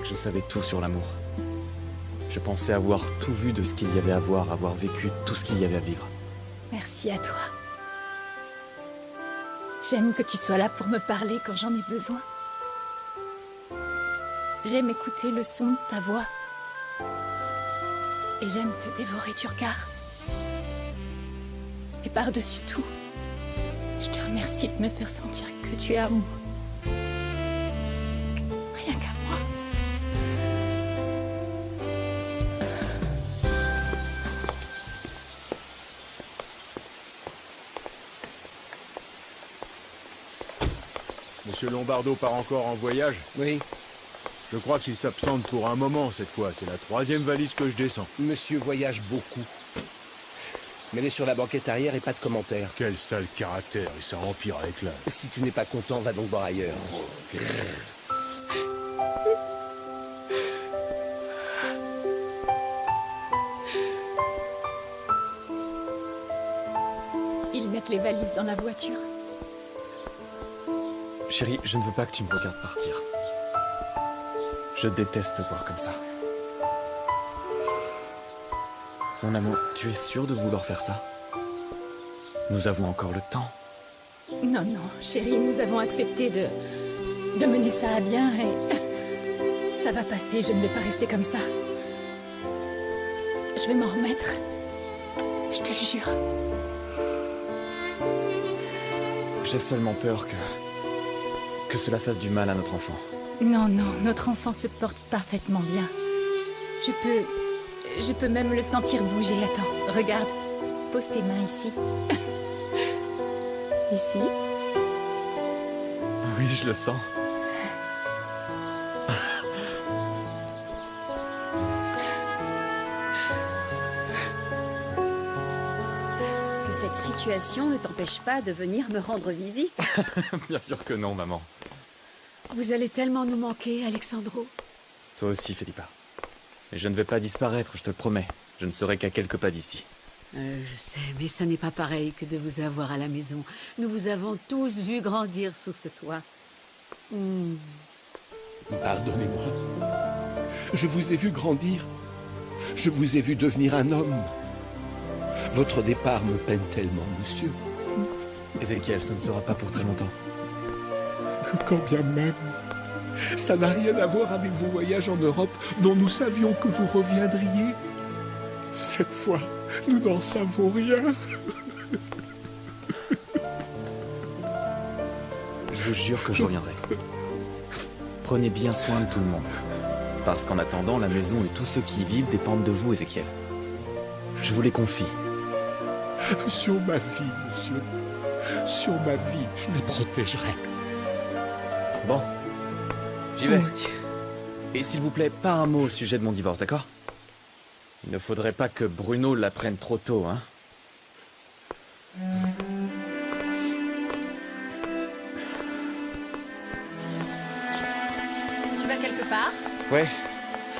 que je savais tout sur l'amour. Je pensais avoir tout vu de ce qu'il y avait à voir, avoir vécu tout ce qu'il y avait à vivre. Merci à toi. J'aime que tu sois là pour me parler quand j'en ai besoin. J'aime écouter le son de ta voix. Et j'aime te dévorer du regard. Et par-dessus tout, je te remercie de me faire sentir que tu es à moi. Rien qu'à moi. Monsieur Lombardo part encore en voyage? Oui, Je crois qu'il s'absente pour un moment cette fois. C'est la 3e valise que je descends. monsieur voyage beaucoup. Mets-les sur la banquette arrière et pas de commentaires. Quel sale caractère, et ça empire avec l'âge. Si tu n'es pas content, va donc voir ailleurs. Ils mettent les valises dans la voiture. Chérie, je ne veux pas que tu me regardes partir. Je déteste te voir comme ça. Mon amour, tu es sûr de vouloir faire ça? Nous avons encore le temps. Non, non, chérie, nous avons accepté de mener ça à bien et ça va passer, je ne vais pas rester comme ça. Je vais m'en remettre. Je te le jure. J'ai seulement peur que cela fasse du mal à notre enfant. Non, non, notre enfant se porte parfaitement bien. Je peux même le sentir bouger. Attends, regarde. Pose tes mains ici. Ici. Oui, je le sens. Que cette situation ne t'empêche pas de venir me rendre visite. Bien sûr que non, maman. Vous allez tellement nous manquer, Alexandro. Toi aussi, Felipa. Mais je ne vais pas disparaître, je te le promets. Je ne serai qu'à quelques pas d'ici. Je sais, mais ça n'est pas pareil que de vous avoir à la maison. Nous vous avons tous vu grandir sous ce toit. Pardonnez-moi. Je vous ai vu grandir. Je vous ai vu devenir un homme. Votre départ me peine tellement, monsieur. Ézéchiel, ce ne sera pas pour très longtemps. Quand bien même. Ça n'a rien à voir avec vos voyages en Europe dont nous savions que vous reviendriez. Cette fois, nous n'en savons rien. Je vous jure que je reviendrai. Prenez bien soin de tout le monde. Parce qu'en attendant, la maison et tous ceux qui y vivent dépendent de vous, Ézéchiel. Je vous les confie. Sur ma vie, monsieur. Sur ma vie, je les protégerai. Bon, j'y vais. Mon Dieu. Et s'il vous plaît, pas un mot au sujet de mon divorce, d'accord? Il ne faudrait pas que Bruno l'apprenne trop tôt, hein? Tu vas quelque part? Ouais,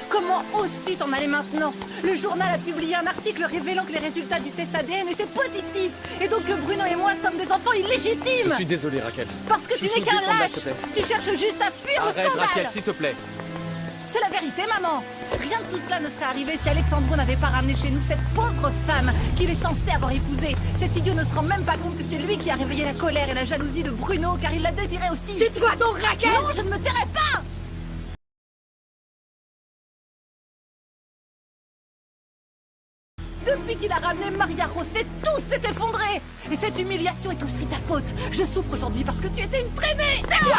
Comment oses-tu t'en aller maintenant? Le journal a publié un article révélant que les résultats du test ADN étaient positifs. Et donc que Bruno et moi sommes des enfants illégitimes. je suis désolé, Raquel. Parce que Je tu suis n'es qu'un descendant, lâche. s'il te plaît. Tu cherches juste à fuir le Arrête, scandale. Raquel, s'il te plaît. C'est la vérité, maman. Rien de tout cela ne serait arrivé si Alexandro n'avait pas ramené chez nous cette pauvre femme qu'il est censé avoir épousée. Cet idiot ne se rend même pas compte que c'est lui qui a réveillé la colère et la jalousie de Bruno, car il la désirait aussi. Tais-toi donc, Raquel! Non, je ne me tairai pas. Depuis qu'il a ramené Maria José, tout s'est effondré. Et cette humiliation est aussi ta faute. Je souffre aujourd'hui parce que tu étais une traînée. Tais-toi!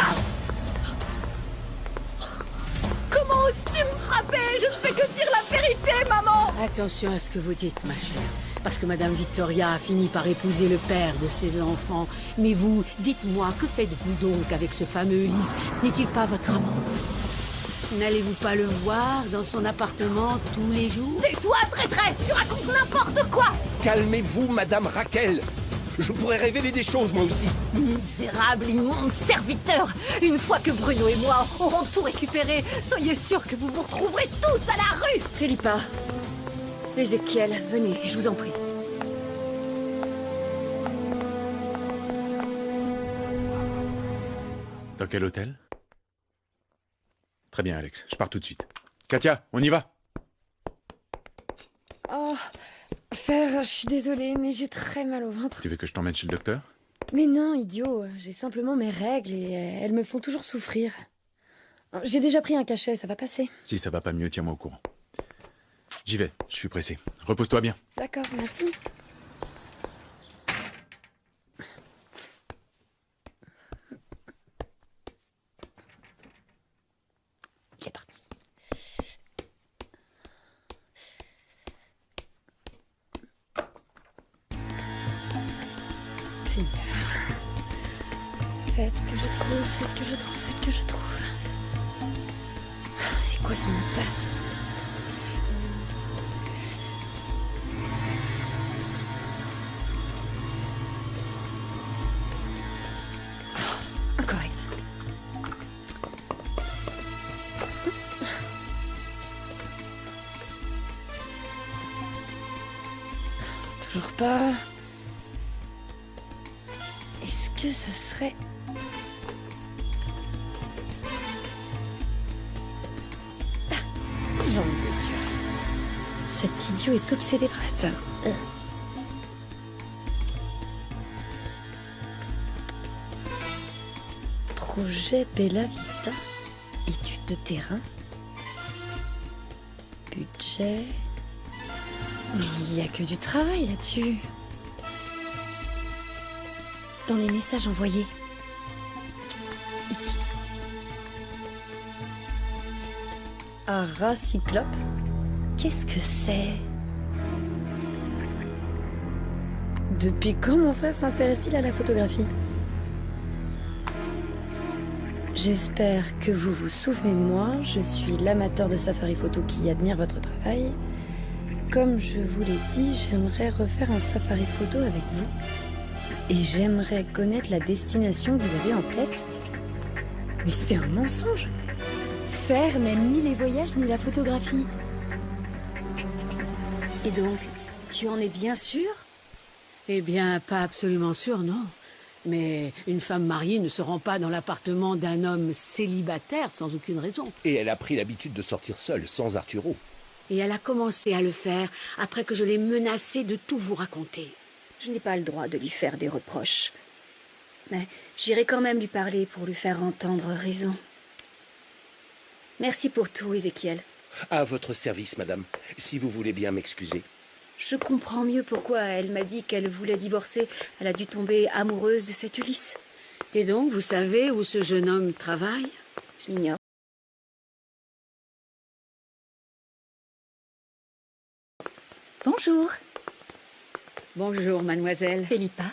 Comment oses-tu me frapper? Je ne fais que dire la vérité, maman. Attention à ce que vous dites, ma chère. Parce que Madame Victoria a fini par épouser le père de ses enfants. Mais vous, dites-moi, que faites-vous donc avec ce fameux Ulysse? N'est-il pas votre amant? N'allez-vous pas le voir dans son appartement tous les jours? Tais-toi, traîtresse. Tu racontes n'importe quoi. Calmez-vous, Madame Raquel. Je pourrais révéler des choses, moi aussi. Misérable, immonde serviteur. Une fois que Bruno et moi aurons tout récupéré, soyez sûr que vous vous retrouverez tous à la rue. Philippa, Ézéchiel, venez, je vous en prie. Dans quel hôtel? Très bien, Alex. Je pars tout de suite. Katia, on y va? Oh, Fer, je suis désolée, mais j'ai très mal au ventre. Tu veux que je t'emmène chez le docteur? Mais non, idiot, j'ai simplement mes règles et elles me font toujours souffrir. J'ai déjà pris un cachet, ça va passer. Si ça va pas mieux, tiens-moi au courant. J'y vais, je suis pressé. Repose-toi bien. D'accord, merci. C'est parti. Seigneur. Faites que je trouve, faites que je trouve, faites que je trouve. C'est quoi ce mot de passe? Oh, incorrect. Toujours pas. Est-ce que ce serait... J'en étais sûre. Cet idiot est obsédé par cette femme. Projet Bella Vista. Étude de terrain. Budget. Mais il n'y a que du travail là-dessus. Dans les messages envoyés. Ici. Ara Cyclope. Qu'est-ce que c'est? Depuis quand mon frère s'intéresse-t-il à la photographie? J'espère que vous vous souvenez de moi. Je suis l'amateur de safari photo qui admire votre travail. Comme je vous l'ai dit, j'aimerais refaire un safari photo avec vous. Et j'aimerais connaître la destination que vous avez en tête. Mais c'est un mensonge! Faire n'aime ni les voyages ni la photographie. Et donc, tu en es bien sûre? Eh bien, pas absolument sûre, non. Mais une femme mariée ne se rend pas dans l'appartement d'un homme célibataire sans aucune raison. Et elle a pris l'habitude de sortir seule, sans Arturo. Et elle a commencé à le faire après que je l'ai menacée de tout vous raconter. Je n'ai pas le droit de lui faire des reproches. Mais j'irai quand même lui parler pour lui faire entendre raison. Merci pour tout, Ézéchiel. À votre service, madame, si vous voulez bien m'excuser. Je comprends mieux pourquoi elle m'a dit qu'elle voulait divorcer. Elle a dû tomber amoureuse de cet Ulysse. Et donc, vous savez où ce jeune homme travaille? Je l'ignore. Bonjour. Bonjour, mademoiselle. Philippa,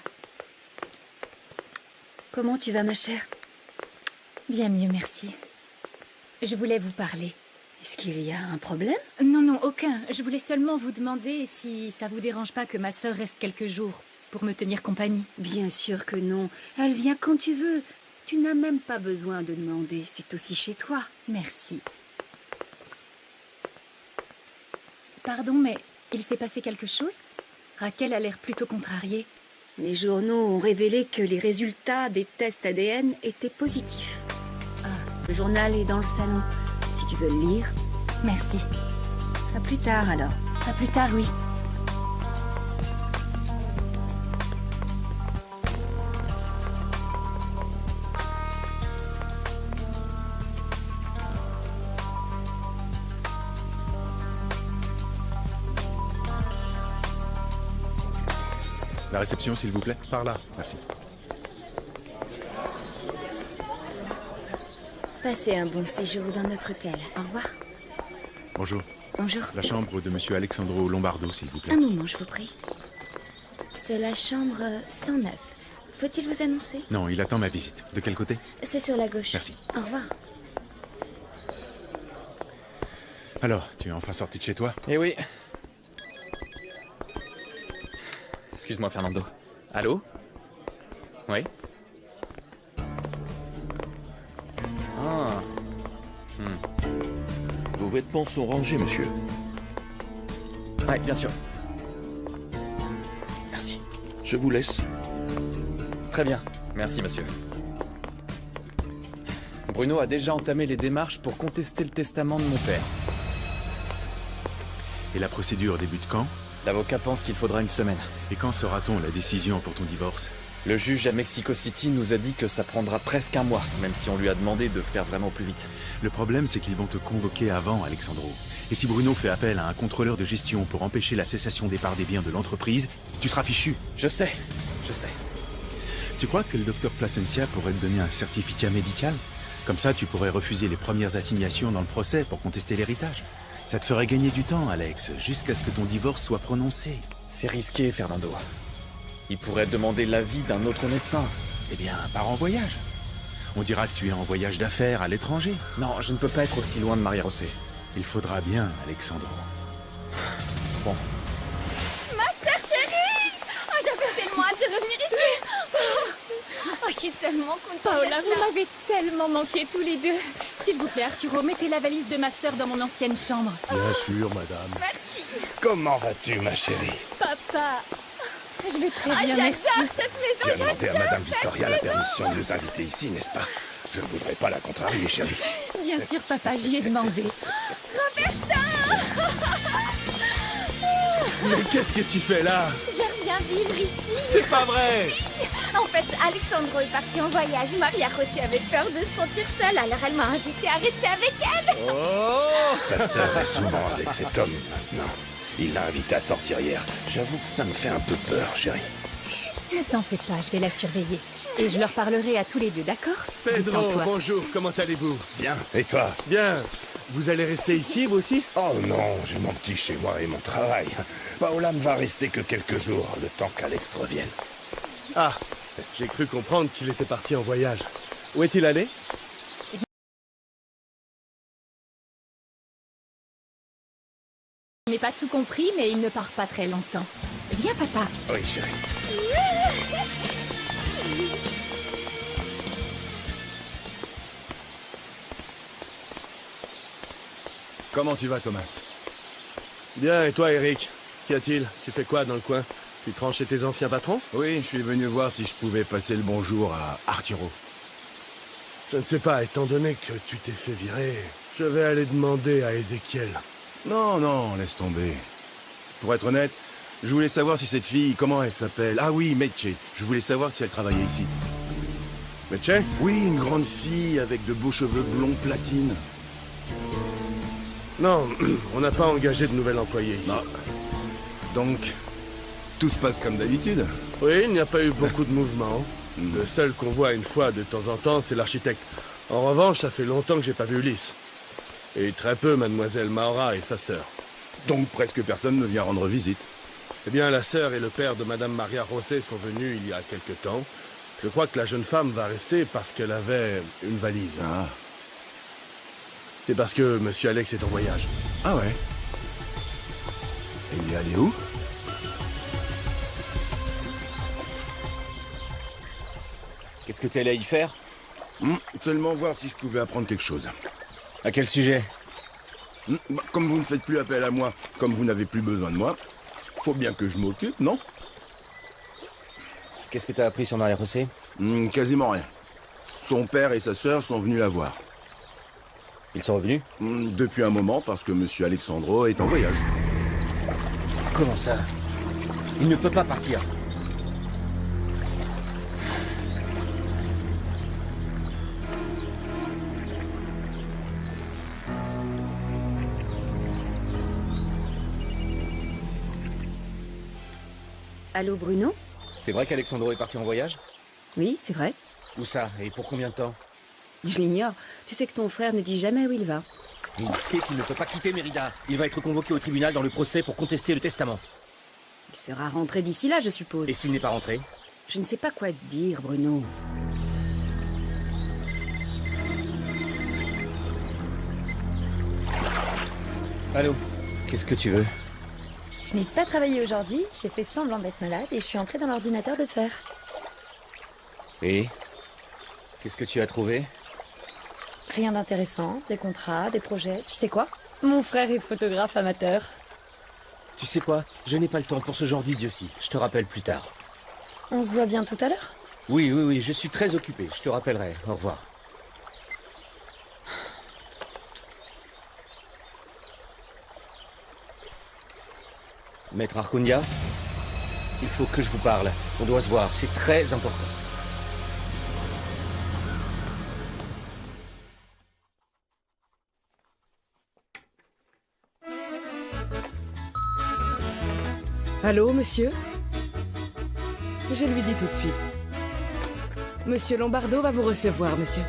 Comment tu vas, ma chère? bien mieux, merci. Je voulais vous parler. Est-ce qu'il y a un problème? Non, non, aucun. Je voulais seulement vous demander si ça vous dérange pas que ma sœur reste quelques jours pour me tenir compagnie. Bien sûr que non. Elle vient quand tu veux. Tu n'as même pas besoin de demander. C'est aussi chez toi. Merci. Pardon, mais il s'est passé quelque chose? Raquel a l'air plutôt contrariée. Les journaux ont révélé que les résultats des tests ADN étaient positifs. Le journal est dans le salon. Si tu veux le lire. Merci. À plus tard alors. À plus tard, oui. La réception, s'il vous plaît. Par là. Merci. Passez un bon séjour dans notre hôtel. Au revoir. Bonjour. Bonjour. La chambre de monsieur Alexandro Lombardo, s'il vous plaît. Un moment, je vous prie. C'est la chambre 109. Faut-il vous annoncer? Non, il attend ma visite. De quel côté? C'est sur la gauche. Merci. Au revoir. Alors, tu es enfin sorti de chez toi? Eh oui. Excuse-moi, Fernando. Allô? Oui? Ah. Vos vêtements sont rangés, monsieur. Ouais, bien sûr. Merci. Je vous laisse. Très bien. Merci, monsieur. Bruno a déjà entamé les démarches pour contester le testament de mon père. Et la procédure débute quand? L'avocat pense qu'il faudra une semaine. Et quand saura-t-on la décision pour ton divorce? Le juge à Mexico City nous a dit que ça prendra presque un mois, même si on lui a demandé de faire vraiment plus vite. Le problème, c'est qu'ils vont te convoquer avant, Alexandro. Et si Bruno fait appel à un contrôleur de gestion pour empêcher la cessation des parts des biens de l'entreprise, tu seras fichu. Je sais. Tu crois que le docteur Placencia pourrait te donner un certificat médical? Comme ça, tu pourrais refuser les premières assignations dans le procès pour contester l'héritage. Ça te ferait gagner du temps, Alex, jusqu'à ce que ton divorce soit prononcé. C'est risqué, Fernando. Il pourrait demander l'avis d'un autre médecin. Eh bien, pars en voyage. On dira que tu es en voyage d'affaires à l'étranger. Non, je ne peux pas être aussi loin de Maria José. Il faudra bien, Alexandro. Bon. Ma sœur chérie! Oh, j'avais tellement hâte de revenir ici! Oh, je suis tellement contente. Paola, vous m'avez tellement manqué tous les deux. S'il vous plaît, Arturo, mettez la valise de ma sœur dans mon ancienne chambre. Bien sûr, madame. Merci. Comment vas-tu, ma chérie? Papa. Je vais très bien, merci. J'adore cette Tu maison, as demandé à j'adore Madame cette Victoria la maison. permission de nous inviter ici, n'est-ce pas? Je ne voudrais pas la contrarier, chérie. Bien sûr, papa, j'y ai demandé. Mais qu'est-ce que tu fais là? J'aime bien vivre ici. C'est pas vrai! En fait, Alexandro est parti en voyage. Maria José avait peur de se sentir seule, alors elle m'a invitée à rester avec elle. Oh! Ta sœur est souvent avec cet homme maintenant. Il l'a invitée à sortir hier. J'avoue que ça me fait un peu peur, chérie. Ne t'en fais pas, je vais la surveiller. Et je leur parlerai à tous les deux, d'accord? Pedro, Détends-toi. bonjour, comment allez-vous? Bien, et toi? Bien. Vous allez rester ici, vous aussi? Oh non, j'ai mon petit chez moi et mon travail. Paola ne va rester que quelques jours, le temps qu'Alex revienne. Ah, j'ai cru comprendre qu'il était parti en voyage. Où est-il allé? Je n'ai pas tout compris, mais il ne part pas très longtemps. Viens, papa. Oui, chérie. Comment tu vas, Thomas? Bien, et toi, Eric? Qu'y a-t-il? Tu fais quoi dans le coin? Tu te rends chez tes anciens patrons? Oui, je suis venu voir si je pouvais passer le bonjour à Arturo. Je ne sais pas, étant donné que tu t'es fait virer, je vais aller demander à Ézéchiel. Non, non, laisse tomber. Pour être honnête, je voulais savoir si cette fille, comment elle s'appelle? Ah oui, Meche. Je voulais savoir si elle travaillait ici. Meche? Oui, une grande fille avec de beaux cheveux blonds platine. Non, on n'a pas engagé de nouvel employé ici. Non. Donc, tout se passe comme d'habitude? Oui, il n'y a pas eu beaucoup de mouvement. Le seul qu'on voit une fois de temps en temps, c'est l'architecte. En revanche, ça fait longtemps que j'ai pas vu Ulysse. Et très peu mademoiselle Maura et sa sœur. Donc presque personne ne vient rendre visite. Eh bien, la sœur et le père de madame Maria José sont venus il y a quelque temps. Je crois que la jeune femme va rester parce qu'elle avait une valise. Ah. C'est parce que monsieur Alex est en voyage. Ah ouais. Et il est allé où? Qu'est-ce que t'es allé y faire? Seulement voir si je pouvais apprendre quelque chose. À quel sujet? Comme vous ne faites plus appel à moi, comme vous n'avez plus besoin de moi, faut bien que je m'occupe, non? Qu'est-ce que t'as appris sur Maria José? Quasiment rien. Son père et sa sœur sont venus la voir. Ils sont revenus? Depuis un moment, parce que monsieur Alexandro est en voyage. Comment ça? Il ne peut pas partir. Allô, Bruno? C'est vrai qu'Alexandro est parti en voyage? Oui, c'est vrai. Où ça? Et pour combien de temps? Je l'ignore. Tu sais que ton frère ne dit jamais où il va. Il sait qu'il ne peut pas quitter Mérida. Il va être convoqué au tribunal dans le procès pour contester le testament. Il sera rentré d'ici là, je suppose. Et s'il n'est pas rentré? Je ne sais pas quoi te dire, Bruno. Allô? Qu'est-ce que tu veux? Je n'ai pas travaillé aujourd'hui, j'ai fait semblant d'être malade et je suis entrée dans l'ordinateur de fer. Et? Qu'est-ce que tu as trouvé? Rien d'intéressant, des contrats, des projets, tu sais quoi? Mon frère est photographe amateur. Tu sais quoi? Je n'ai pas le temps pour ce genre d'idiotie. Je te rappelle plus tard. On se voit bien tout à l'heure? Oui, je suis très occupé. Je te rappellerai. Au revoir. Maître Arcundia, il faut que je vous parle. On doit se voir, c'est très important. Allô, monsieur? Je lui dis tout de suite. Monsieur Lombardo va vous recevoir, monsieur.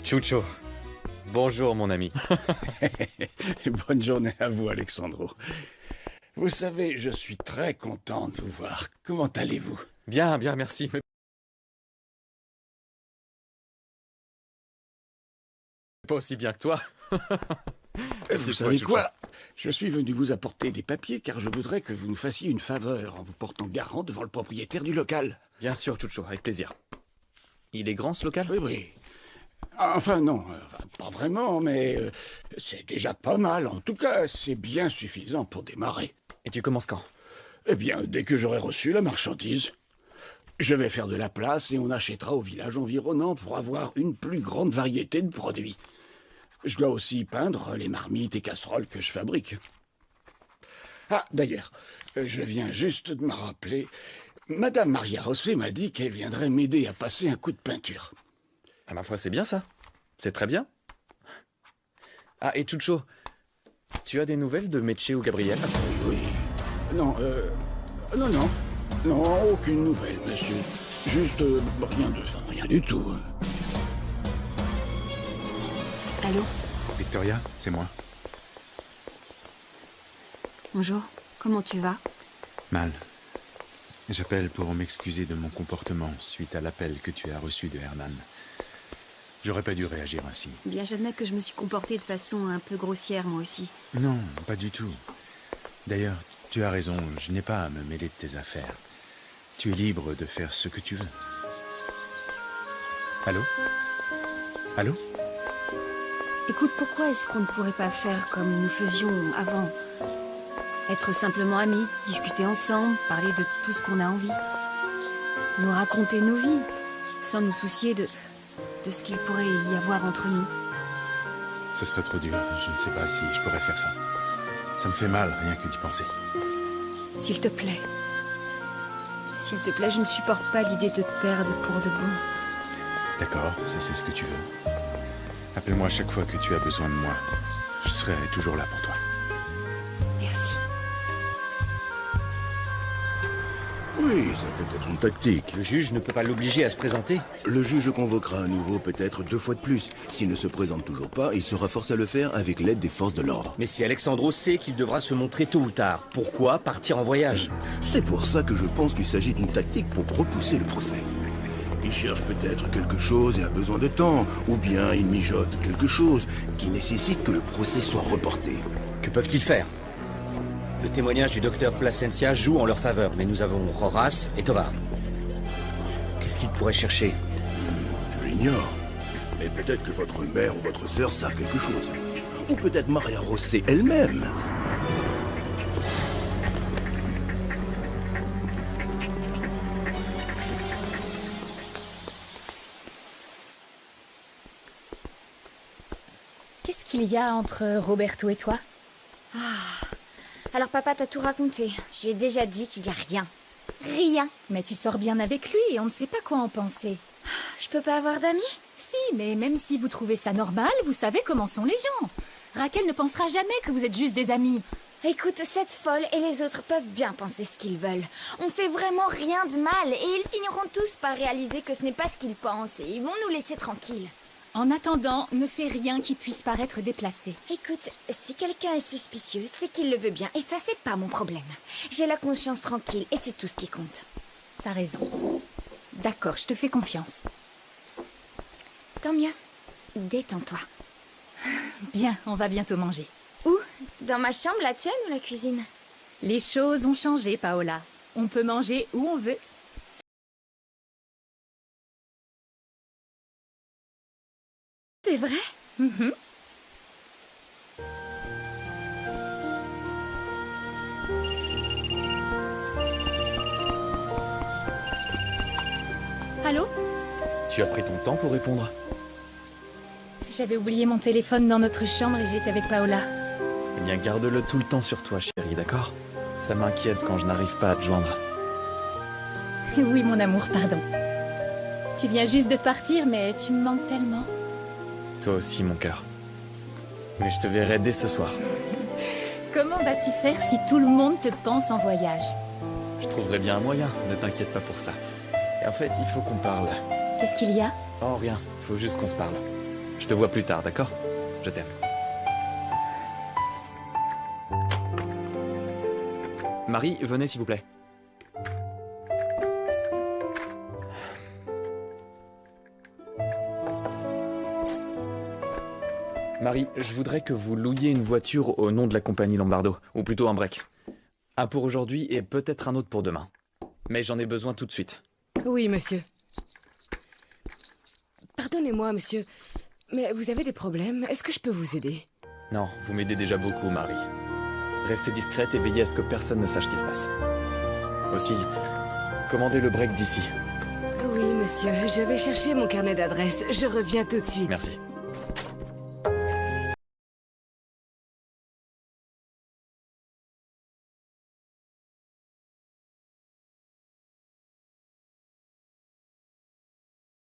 Chucho. Bonjour, mon ami. Bonne journée à vous, Alexandro. Vous savez, je suis très content de vous voir. Comment allez-vous? Bien, bien, merci. Mais pas aussi bien que toi. Vous savez quoi? Je suis venu vous apporter des papiers car je voudrais que vous nous fassiez une faveur en vous portant garant devant le propriétaire du local. Bien sûr, Chucho, avec plaisir. Il est grand, ce local? Oui, oui. Enfin non, pas vraiment, mais c'est déjà pas mal. En tout cas, c'est bien suffisant pour démarrer. Et tu commences quand? Eh bien, dès que j'aurai reçu la marchandise. Je vais faire de la place et on achètera au village environnant pour avoir une plus grande variété de produits. Je dois aussi peindre les marmites et casseroles que je fabrique. Ah, d'ailleurs, je viens juste de me rappeler, Madame Maria Rosset m'a dit qu'elle viendrait m'aider à passer un coup de peinture. À ma foi, c'est bien ça. C'est très bien. Ah, et Chucho, tu as des nouvelles de Meche ou Gabriel? Oui. Non, non, aucune nouvelle, monsieur. Juste rien du tout. Allô? Victoria, c'est moi. Bonjour, comment tu vas? Mal. J'appelle pour m'excuser de mon comportement suite à l'appel que tu as reçu de Hernan. J'aurais pas dû réagir ainsi. Bien, j'admets que je me suis comportée de façon un peu grossière, moi aussi. Non, pas du tout. D'ailleurs, tu as raison, je n'ai pas à me mêler de tes affaires. Tu es libre de faire ce que tu veux. Allô? Allô? Écoute, pourquoi est-ce qu'on ne pourrait pas faire comme nous faisions avant? Être simplement amis, discuter ensemble, parler de tout ce qu'on a envie. Nous raconter nos vies, sans nous soucier de ce qu'il pourrait y avoir entre nous. Ce serait trop dur, je ne sais pas si je pourrais faire ça. Ça me fait mal, rien que d'y penser. S'il te plaît. S'il te plaît, je ne supporte pas l'idée de te perdre pour de bon. D'accord, si c'est ce que tu veux. Appelle-moi chaque fois que tu as besoin de moi. Je serai toujours là pour toi. Merci. Oui, ça peut être une tactique. Le juge ne peut pas l'obliger à se présenter. Le juge convoquera à nouveau peut-être 2 fois de plus. S'il ne se présente toujours pas, il sera forcé à le faire avec l'aide des forces de l'ordre. Mais si Alexandro sait qu'il devra se montrer tôt ou tard, pourquoi partir en voyage? C'est pour ça que je pense qu'il s'agit d'une tactique pour repousser le procès. Il cherche peut-être quelque chose et a besoin de temps, ou bien il mijote quelque chose qui nécessite que le procès soit reporté. Que peuvent-ils faire? Le témoignage du docteur Plasencia joue en leur faveur, mais nous avons Roras et Tovar. Qu'est-ce qu'ils pourraient chercher? Je l'ignore. Mais peut-être que votre mère ou votre sœur savent quelque chose. Ou peut-être Maria Rosset elle-même. Qu'est-ce qu'il y a entre Roberto et toi? Alors papa t'a tout raconté. Je lui ai déjà dit qu'il n'y a rien. Rien. Mais tu sors bien avec lui et on ne sait pas quoi en penser. Je peux pas avoir d'amis? Si, mais même si vous trouvez ça normal, vous savez comment sont les gens. Raquel ne pensera jamais que vous êtes juste des amis. Écoute, cette folle et les autres peuvent bien penser ce qu'ils veulent. On fait vraiment rien de mal et ils finiront tous par réaliser que ce n'est pas ce qu'ils pensent et ils vont nous laisser tranquilles. En attendant, ne fais rien qui puisse paraître déplacé. Écoute, si quelqu'un est suspicieux, c'est qu'il le veut bien et ça, c'est pas mon problème. J'ai la conscience tranquille et c'est tout ce qui compte. T'as raison. D'accord, je te fais confiance. Tant mieux. Détends-toi. Bien, on va bientôt manger. Où? Dans ma chambre, la tienne ou la cuisine? Les choses ont changé, Paola. On peut manger où on veut. C'est vrai? Tu as pris ton temps pour répondre. J'avais oublié mon téléphone dans notre chambre et j'étais avec Paola. Eh bien, garde-le tout le temps sur toi, chérie, d'accord? Ça m'inquiète quand je n'arrive pas à te joindre. Oui, mon amour, pardon. Tu viens juste de partir, mais tu me manques tellement. Toi aussi, mon cœur. Mais je te verrai dès ce soir. Comment vas-tu faire si tout le monde te pense en voyage? Je trouverai bien un moyen, ne t'inquiète pas pour ça. Et en fait, il faut qu'on parle. Qu'est-ce qu'il y a? Oh, rien, faut juste qu'on se parle. Je te vois plus tard, d'accord? Je t'aime. Marie, venez s'il vous plaît. Marie, je voudrais que vous louiez une voiture au nom de la compagnie Lombardo, ou plutôt un break. Un pour aujourd'hui et peut-être un autre pour demain. Mais j'en ai besoin tout de suite. Oui, monsieur. Pardonnez-moi, monsieur, mais vous avez des problèmes? Est-ce que je peux vous aider? Non, vous m'aidez déjà beaucoup, Marie. Restez discrète et veillez à ce que personne ne sache ce qui se passe. Aussi, commandez le break d'ici. Oui, monsieur, je vais chercher mon carnet d'adresses. Je reviens tout de suite. Merci.